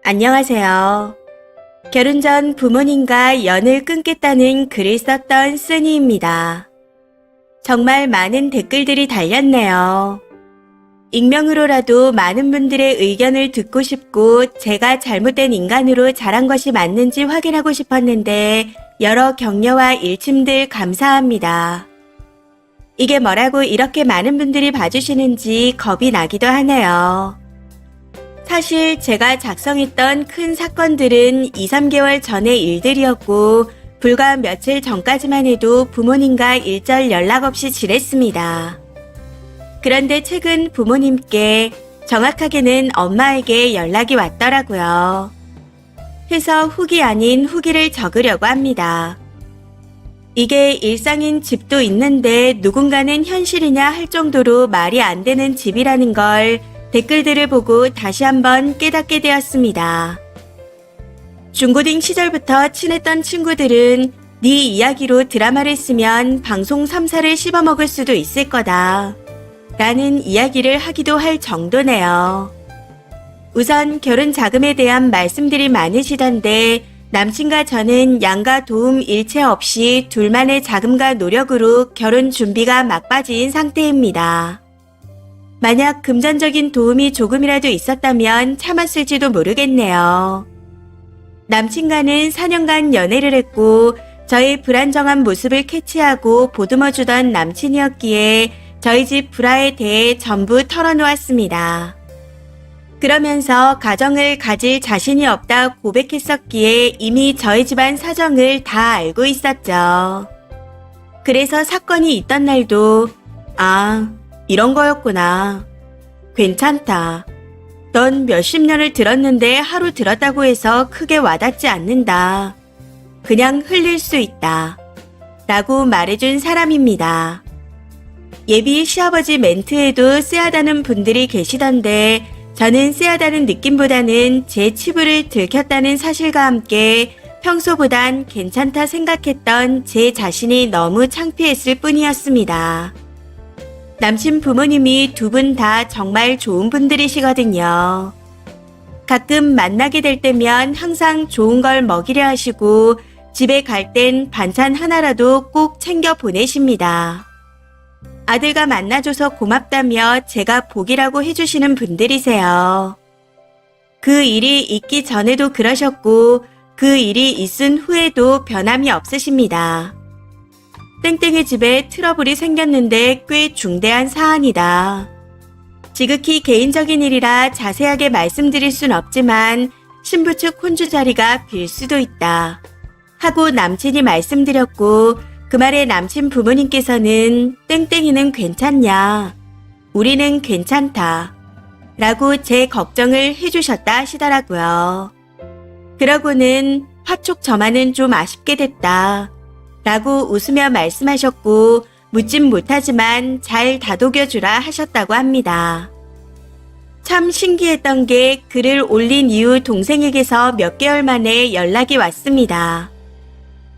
안녕하세요. 결혼 전 부모님과 연을 끊겠다는 글을 썼던 쓰니입니다. 정말 많은 댓글들이 달렸네요. 익명으로라도 많은 분들의 의견을 듣고 싶고 제가 잘못된 인간으로 자란 것이 맞는지 확인하고 싶었는데 여러 격려와 일침들 감사합니다. 이게 뭐라고 이렇게 많은 분들이 봐주시는지 겁이 나기도 하네요. 사실 제가 작성했던 큰 사건들은 2, 3개월 전의 일들이었고 불과 며칠 전까지만 해도 부모님과 일절 연락 없이 지냈습니다. 그런데 최근 부모님께, 정확하게는 엄마에게 연락이 왔더라고요. 해서 후기 아닌 후기를 적으려고 합니다. 이게 일상인 집도 있는데 누군가는 현실이냐 할 정도로 말이 안 되는 집이라는 걸 댓글들을 보고 다시 한번 깨닫게 되었습니다. 중고딩 시절부터 친했던 친구들은 네 이야기로 드라마를 쓰면 방송 3사를 씹어먹을 수도 있을 거다 라는 이야기를 하기도 할 정도네요. 우선 결혼 자금에 대한 말씀들이 많으시던데 남친과 저는 양가 도움 일체 없이 둘만의 자금과 노력으로 결혼 준비가 막바지인 상태입니다. 만약 금전적인 도움이 조금이라도 있었다면 참았을지도 모르겠네요. 남친과는 4년간 연애를 했고 저의 불안정한 모습을 캐치하고 보듬어주던 남친이었기에 저희 집 불화에 대해 전부 털어놓았습니다. 그러면서 가정을 가질 자신이 없다 고백했었기에 이미 저희 집안 사정을 다 알고 있었죠. 그래서 사건이 있던 날도 이런 거였구나. 괜찮다. 넌 몇십 년을 들었는데 하루 들었다고 해서 크게 와닿지 않는다. 그냥 흘릴 수 있다. 라고 말해준 사람입니다. 예비 시아버지 멘트에도 쎄하다는 분들이 계시던데 저는 쎄하다는 느낌보다는 제 치부를 들켰다는 사실과 함께 평소보단 괜찮다 생각했던 제 자신이 너무 창피했을 뿐이었습니다. 남친 부모님이 두 분 다 정말 좋은 분들이시거든요. 가끔 만나게 될 때면 항상 좋은 걸 먹이려 하시고 집에 갈 땐 반찬 하나라도 꼭 챙겨 보내십니다. 아들과 만나줘서 고맙다며 제가 복이라고 해주시는 분들이세요. 그 일이 있기 전에도 그러셨고 그 일이 있은 후에도 변함이 없으십니다. 땡땡의 집에 트러블이 생겼는데 꽤 중대한 사안이다. 지극히 개인적인 일이라 자세하게 말씀드릴 순 없지만 신부 측 혼주 자리가 빌 수도 있다 하고 남친이 말씀드렸고 그 말에 남친 부모님께서는 땡땡이는 괜찮냐? 우리는 괜찮다 라고 제 걱정을 해주셨다 하시더라고요. 그러고는 화촉 저만은 좀 아쉽게 됐다 라고 웃으며 말씀하셨고 묻진 못하지만 잘 다독여주라 하셨다고 합니다. 참 신기했던 게 글을 올린 이후 동생에게서 몇 개월 만에 연락이 왔습니다.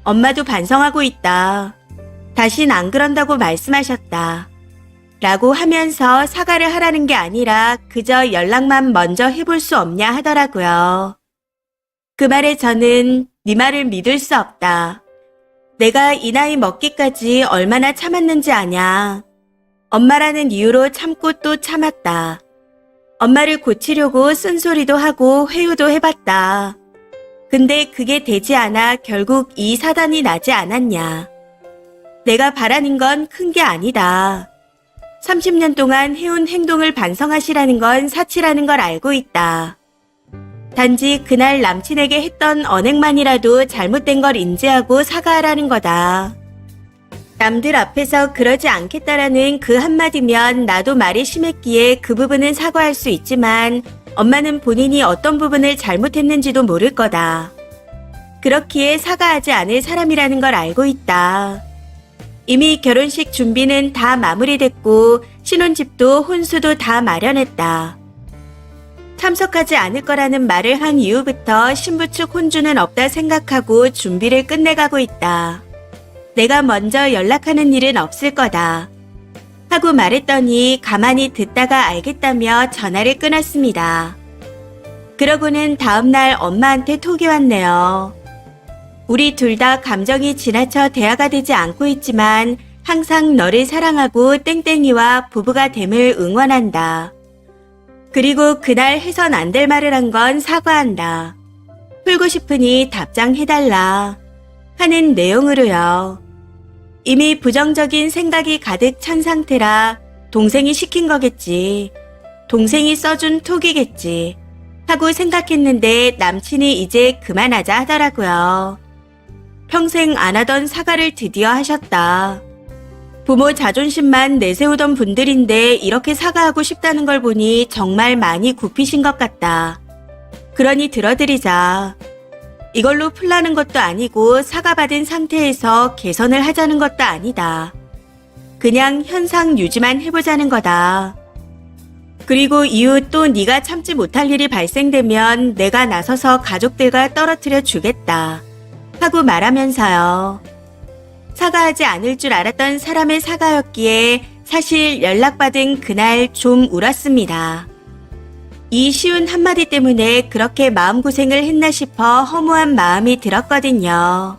엄마도 반성하고 있다. 다신 안 그런다고 말씀하셨다. 라고 하면서 사과를 하라는 게 아니라 그저 연락만 먼저 해볼 수 없냐 하더라고요. 그 말에 저는 네 말을 믿을 수 없다. 내가 이 나이 먹기까지 얼마나 참았는지 아냐. 엄마라는 이유로 참고 또 참았다. 엄마를 고치려고 쓴소리도 하고 회유도 해봤다. 근데 그게 되지 않아 결국 이 사단이 나지 않았냐. 내가 바라는 건 큰 게 아니다. 30년 동안 해온 행동을 반성하시라는 건 사치라는 걸 알고 있다. 단지 그날 남친에게 했던 언행만이라도 잘못된 걸 인지하고 사과하라는 거다. 남들 앞에서 그러지 않겠다라는 그 한마디면 나도 말이 심했기에 그 부분은 사과할 수 있지만 엄마는 본인이 어떤 부분을 잘못했는지도 모를 거다. 그렇기에 사과하지 않을 사람이라는 걸 알고 있다. 이미 결혼식 준비는 다 마무리됐고 신혼집도 혼수도 다 마련했다. 참석하지 않을 거라는 말을 한 이후부터 신부 측 혼주는 없다 생각하고 준비를 끝내가고 있다. 내가 먼저 연락하는 일은 없을 거다. 하고 말했더니 가만히 듣다가 알겠다며 전화를 끊었습니다. 그러고는 다음날 엄마한테 톡이 왔네요. 우리 둘 다 감정이 지나쳐 대화가 되지 않고 있지만 항상 너를 사랑하고 땡땡이와 부부가 됨을 응원한다. 그리고 그날 해선 안 될 말을 한 건 사과한다. 풀고 싶으니 답장해달라. 하는 내용으로요. 이미 부정적인 생각이 가득 찬 상태라 동생이 시킨 거겠지. 동생이 써준 톡이겠지. 하고 생각했는데 남친이 이제 그만하자 하더라고요. 평생 안 하던 사과를 드디어 하셨다. 부모 자존심만 내세우던 분들인데 이렇게 사과하고 싶다는 걸 보니 정말 많이 굽히신 것 같다. 그러니 들어드리자. 이걸로 풀라는 것도 아니고 사과받은 상태에서 개선을 하자는 것도 아니다. 그냥 현상 유지만 해보자는 거다. 그리고 이후 또 네가 참지 못할 일이 발생되면 내가 나서서 가족들과 떨어뜨려 주겠다. 하고 말하면서요. 사과하지 않을 줄 알았던 사람의 사과였기에 사실 연락받은 그날 좀 울었습니다. 이 쉬운 한마디 때문에 그렇게 마음고생을 했나 싶어 허무한 마음이 들었거든요.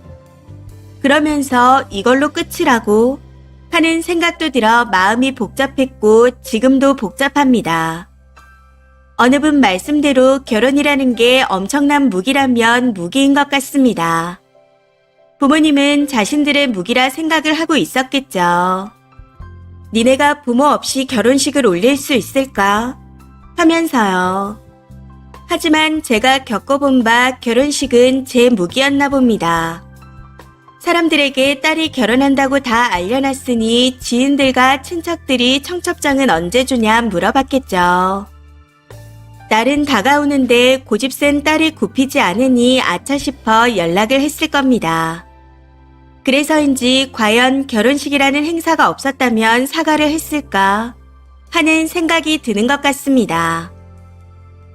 그러면서 이걸로 끝이라고 하는 생각도 들어 마음이 복잡했고 지금도 복잡합니다. 어느 분 말씀대로 결혼이라는 게 엄청난 무기라면 무기인 것 같습니다. 부모님은 자신들의 무기라 생각을 하고 있었겠죠. 니네가 부모 없이 결혼식을 올릴 수 있을까? 하면서요. 하지만 제가 겪어본 바 결혼식은 제 무기였나 봅니다. 사람들에게 딸이 결혼한다고 다 알려놨으니 지인들과 친척들이 청첩장은 언제 주냐 물어봤겠죠. 날은 다가오는데 고집센 딸이 굽히지 않으니 아차 싶어 연락을 했을 겁니다. 그래서인지 과연 결혼식이라는 행사가 없었다면 사과를 했을까 하는 생각이 드는 것 같습니다.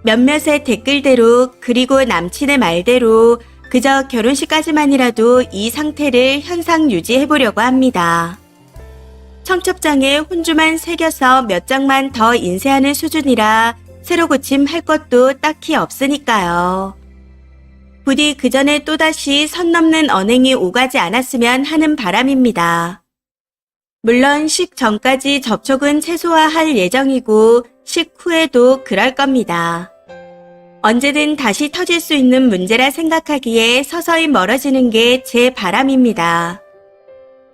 몇몇의 댓글대로 그리고 남친의 말대로 그저 결혼식까지만이라도 이 상태를 현상 유지해보려고 합니다. 청첩장에 혼주만 새겨서 몇 장만 더 인쇄하는 수준이라 새로 고침할 것도 딱히 없으니까요. 부디 그 전에 또다시 선 넘는 언행이 오가지 않았으면 하는 바람입니다. 물론 식 전까지 접촉은 최소화할 예정이고 식 후에도 그럴 겁니다. 언제든 다시 터질 수 있는 문제라 생각하기에 서서히 멀어지는 게 제 바람입니다.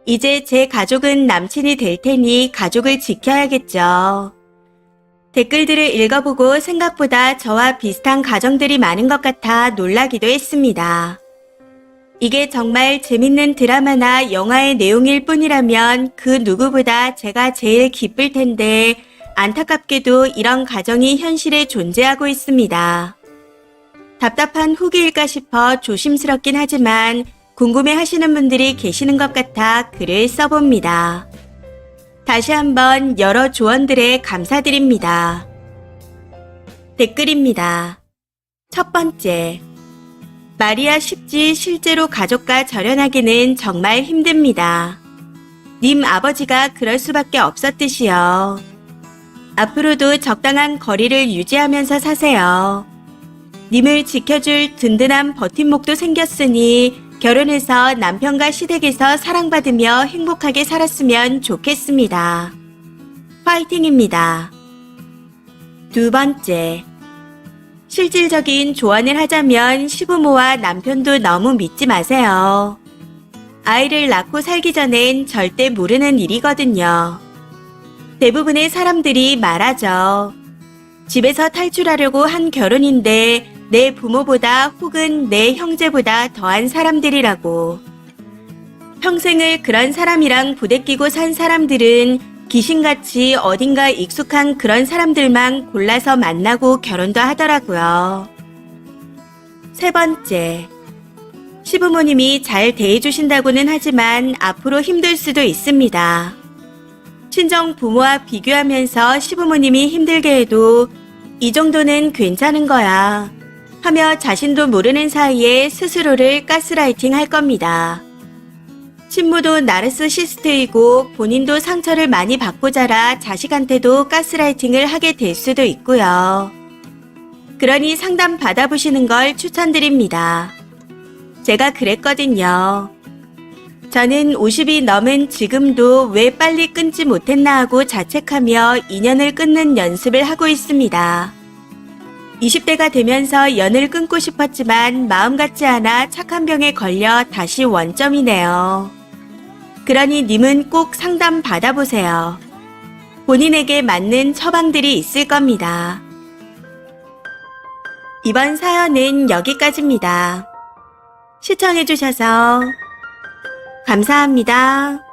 이제 제 가족은 남친이 될 테니 가족을 지켜야겠죠. 댓글들을 읽어보고 생각보다 저와 비슷한 가정들이 많은 것 같아 놀라기도 했습니다. 이게 정말 재밌는 드라마나 영화의 내용일 뿐이라면 그 누구보다 제가 제일 기쁠 텐데 안타깝게도 이런 가정이 현실에 존재하고 있습니다. 답답한 후기일까 싶어 조심스럽긴 하지만 궁금해 하시는 분들이 계시는 것 같아 글을 써봅니다. 다시 한번 여러 조언들에 감사드립니다. 댓글입니다. 첫 번째. 말이야 쉽지 실제로 가족과 절연하기는 정말 힘듭니다. 님 아버지가 그럴 수밖에 없었듯이요. 앞으로도 적당한 거리를 유지하면서 사세요. 님을 지켜줄 든든한 버팀목도 생겼으니 결혼해서 남편과 시댁에서 사랑받으며 행복하게 살았으면 좋겠습니다. 파이팅입니다. 두 번째. 실질적인 조언을 하자면 시부모와 남편도 너무 믿지 마세요. 아이를 낳고 살기 전엔 절대 모르는 일이거든요. 대부분의 사람들이 말하죠. 집에서 탈출하려고 한 결혼인데 내 부모보다 혹은 내 형제보다 더한 사람들이라고. 평생을 그런 사람이랑 부대끼고 산 사람들은 귀신같이 어딘가 익숙한 그런 사람들만 골라서 만나고 결혼도 하더라고요. 세 번째. 시부모님이 잘 대해주신다고는 하지만 앞으로 힘들 수도 있습니다. 친정 부모와 비교하면서 시부모님이 힘들게 해도 이 정도는 괜찮은 거야 하며 자신도 모르는 사이에 스스로를 가스라이팅 할 겁니다. 친모도 나르시시스트이고 본인도 상처를 많이 받고 자라 자식한테도 가스라이팅을 하게 될 수도 있고요. 그러니 상담 받아보시는 걸 추천드립니다. 제가 그랬거든요. 저는 50이 넘은 지금도 왜 빨리 끊지 못했나 하고 자책하며 인연을 끊는 연습을 하고 있습니다. 20대가 되면서 연을 끊고 싶었지만 마음 같지 않아 착한 병에 걸려 다시 원점이네요. 그러니 님은 꼭 상담 받아보세요. 본인에게 맞는 처방들이 있을 겁니다. 이번 사연은 여기까지입니다. 시청해주셔서 감사합니다.